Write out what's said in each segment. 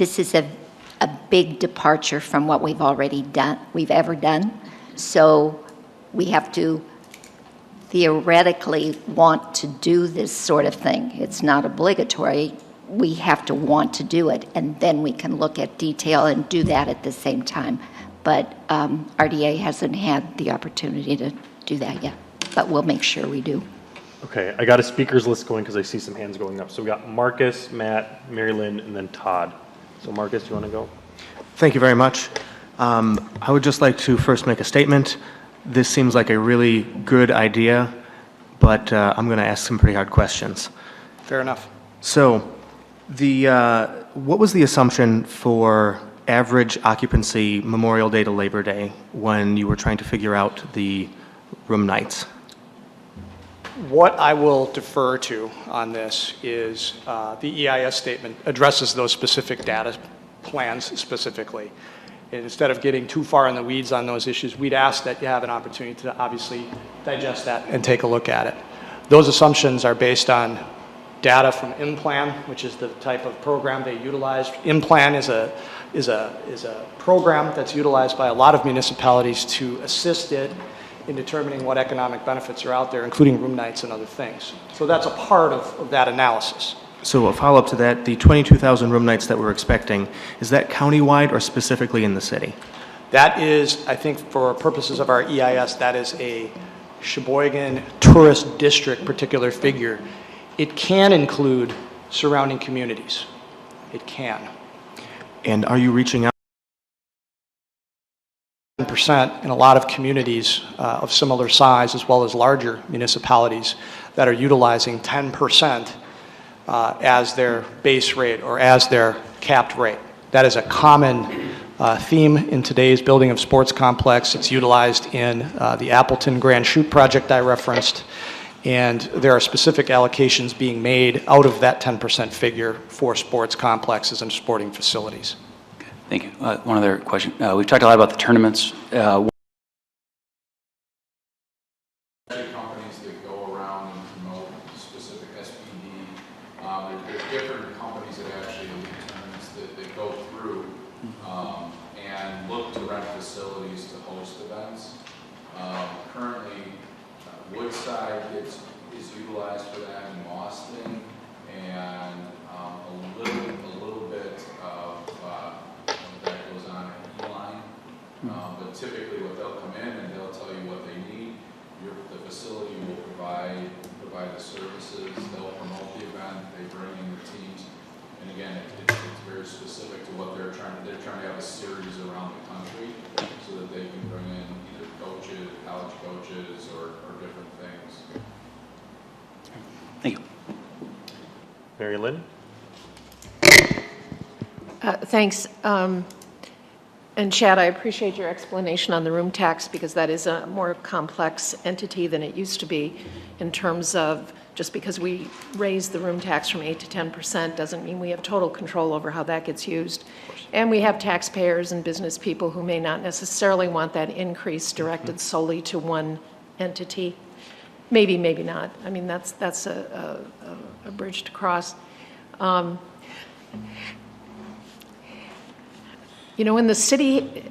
this is a big departure from what we've ever done. So we have to theoretically want to do this sort of thing. It's not obligatory. We have to want to do it, and then we can look at detail and do that at the same time. But RDA hasn't had the opportunity to do that yet, but we'll make sure we do. Okay, I got a speakers list going because I see some hands going up. So we got Marcus, Matt, Mary Lynn, and then Todd. So Marcus, you want to go? Thank you very much. I would just like to first make a statement. This seems like a really good idea, but I'm going to ask some pretty hard questions. Fair enough. So, what was the assumption for average occupancy Memorial Day to Labor Day when you were trying to figure out the room nights? What I will defer to on this is the EIS statement addresses those specific data plans specifically. And instead of getting too far in the weeds on those issues, we'd ask that you have an opportunity to obviously digest that and take a look at it. Those assumptions are based on data from InPlan, which is the type of program they utilize. InPlan is a program that's utilized by a lot of municipalities to assist it in determining what economic benefits are out there, including room nights and other things. So that's a part of that analysis. So a follow-up to that, the 22,000 room nights that we're expecting, is that countywide or specifically in the city? That is, I think for purposes of our EIS, that is a Sheboygan Tourist District particular figure. It can include surrounding communities. It can. And are you reaching out? % in a lot of communities of similar size as well as larger municipalities that are utilizing 10% as their base rate or as their capped rate. That is a common theme in today's building of sports complex. It's utilized in the Appleton Grand Chute project I referenced, and there are specific allocations being made out of that 10% figure for sports complexes and sporting facilities. Thank you. One other question. We've talked a lot about the tournaments. Companies that go around and promote specific SPD. There's different companies that actually lead tournaments that go through and look to rent facilities to host events. Currently, Woodside is utilized for that in Boston, and a little bit of that goes on at E-Line. But typically what they'll come in and they'll tell you what they need. The facility will provide the services, they'll promote the event, they bring in the teams. And again, it's very specific to what they're trying to have a series around the country so that they can bring in either coaches, college coaches, or different things. Thank you. Mary Lynn? Thanks. And Chad, I appreciate your explanation on the room tax because that is a more complex entity than it used to be in terms of just because we raised the room tax from 8 to 10% doesn't mean we have total control over how that gets used. And we have taxpayers and business people who may not necessarily want that increase directed solely to one entity. Maybe, maybe not. I mean, that's a bridge to cross. You know, when the city,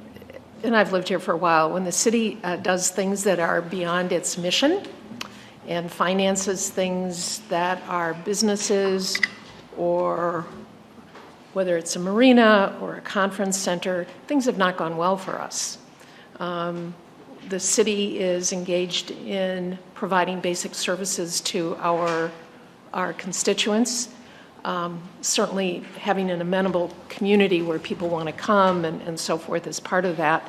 and I've lived here for a while, when the city does things that are beyond its mission and finances things that are businesses or whether it's a marina or a conference center, things have not gone well for us. The city is engaged in providing basic services to our constituents. Certainly having an amenable community where people want to come and so forth is part of that.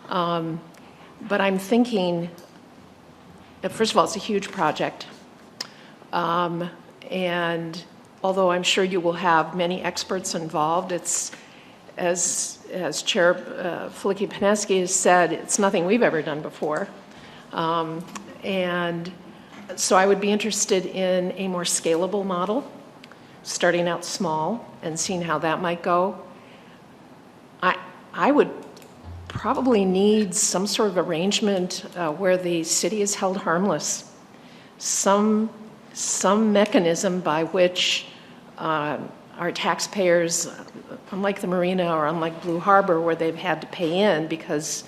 But I'm thinking, first of all, it's a huge project. And although I'm sure you will have many experts involved, it's, as Chair Filicky-Pineski has said, it's nothing we've ever done before. And so I would be interested in a more scalable model, starting out small and seeing how that might go. I would probably need some sort of arrangement where the city is held harmless, some mechanism by which our our taxpayers, unlike the marina or unlike Blue Harbor, where they've had to pay in because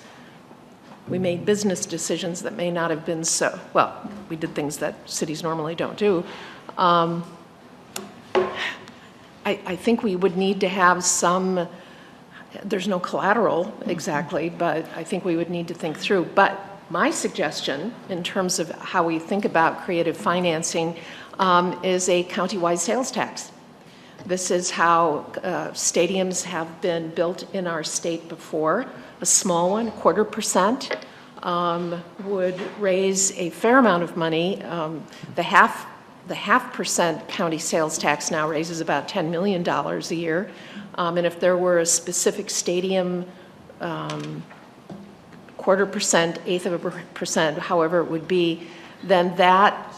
we made business decisions that may not have been so, well, we did things that cities normally don't do. I think we would need to have some, there's no collateral exactly, but I think we would need to think through. But my suggestion in terms of how we think about creative financing is a countywide sales tax. This is how stadiums have been built in our state before. A small one, 0.25%, would raise a fair amount of money. The half percent county sales tax now raises about $10 million a year. And if there were a specific stadium, 0.25%, eighth of a percent, however it would be, then that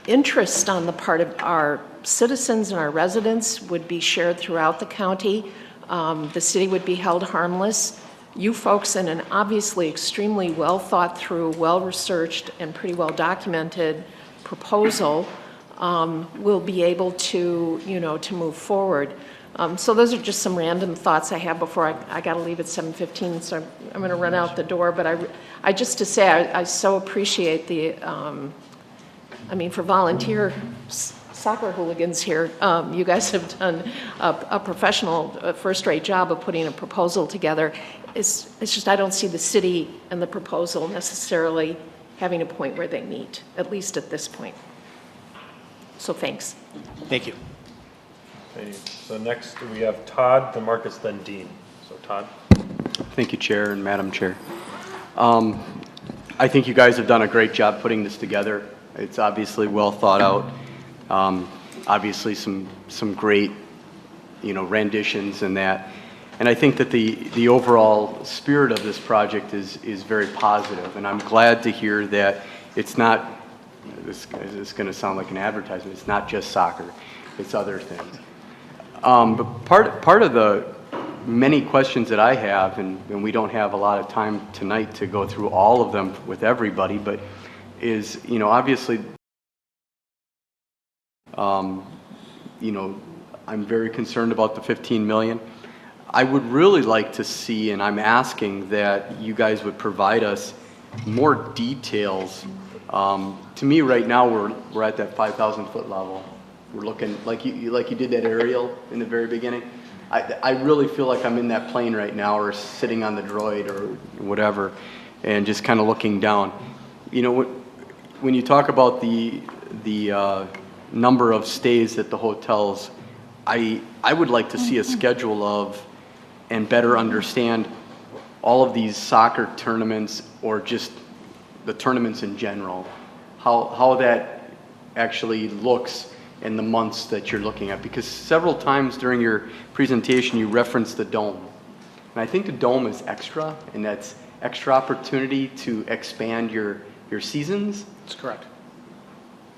interest on the part of our citizens and our residents would be shared throughout the county. The city would be held harmless. You folks, in an obviously extremely well thought through, well researched, and pretty well documented proposal, will be able to, to move forward. So those are just some random thoughts I have before I got to leave at 7:15, so I'm going to run out the door. But I just to say, I so appreciate the, for volunteer soccer hooligans here, you guys have done a professional, first-rate job of putting a proposal together. It's just I don't see the city and the proposal necessarily having a point where they meet, at least at this point. So thanks. Thank you. Okay, so next we have Todd, then Marcus, then Dean. So Todd. Thank you, Chair and Madam Chair. I think you guys have done a great job putting this together. It's obviously well thought out. Obviously some great, renditions and that. And I think that the overall spirit of this project is very positive. And I'm glad to hear that it's not, this is going to sound like an advertisement, it's not just soccer, it's other things. But part of the many questions that I have, and we don't have a lot of time tonight to go through all of them with everybody, but is, obviously, I'm very concerned about the 15 million. I would really like to see, and I'm asking that you guys would provide us more details. To me, right now, we're at that 5,000 foot level. We're looking like you did that aerial in the very beginning. I really feel like I'm in that plane right now, or sitting on the droid or whatever, and just kind of looking down. When you talk about the number of stays at the hotels, I would like to see a schedule of and better understand all of these soccer tournaments, or just the tournaments in general, how that actually looks in the months that you're looking at. Because several times during your presentation you referenced the dome, and I think the dome is extra, and that's extra opportunity to expand your seasons. That's correct.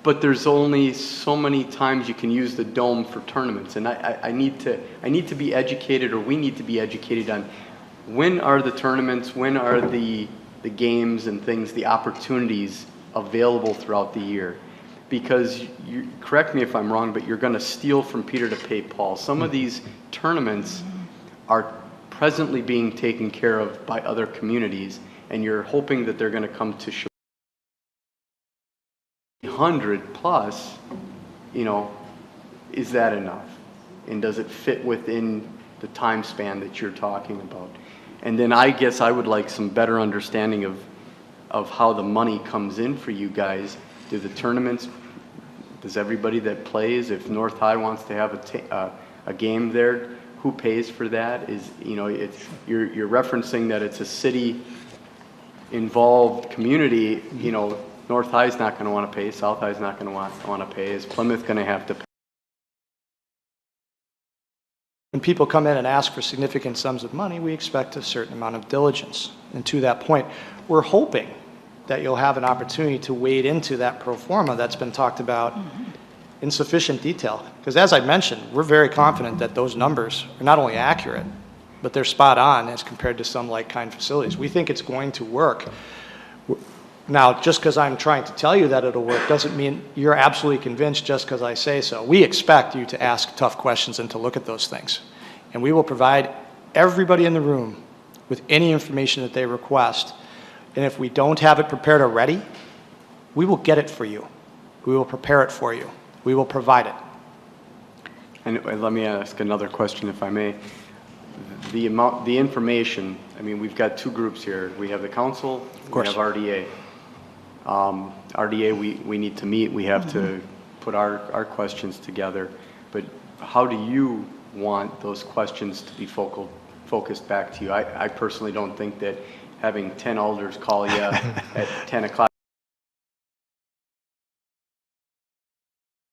But there's only so many times you can use the dome for tournaments, and I need to be educated, or we need to be educated on when are the tournaments, when are the games and things, the opportunities available throughout the year. Because, correct me if I'm wrong, but you're going to steal from Peter to pay Paul. Some of these tournaments are presently being taken care of by other communities, and you're hoping that they're going to come to 100 plus, is that enough? And does it fit within the time span that you're talking about? And then I guess I would like some better understanding of how the money comes in for you guys. Do the tournaments, does everybody that plays, if North High wants to have a game there, who pays for that? You're referencing that it's a city involved community. North High is not going to want to pay, South High is not going to want to pay. Is Plymouth going to have to pay? When people come in and ask for significant sums of money, we expect a certain amount of diligence. And to that point, we're hoping that you'll have an opportunity to wade into that pro forma that's been talked about in sufficient detail. Because as I mentioned, we're very confident that those numbers are not only accurate, but they're spot on as compared to some like-kind facilities. We think it's going to work. Now, just because I'm trying to tell you that it'll work doesn't mean you're absolutely convinced just because I say so. We expect you to ask tough questions and to look at those things. And we will provide everybody in the room with any information that they request. And if we don't have it prepared already, we will get it for you. We will prepare it for you. We will provide it. And let me ask another question, if I may. The information, I mean, we've got two groups here. We have the council, we have RDA. RDA, we need to meet, we have to put our questions together. But how do you want those questions to be focused back to you? I personally don't think that having 10 alders call you at 10 o'clock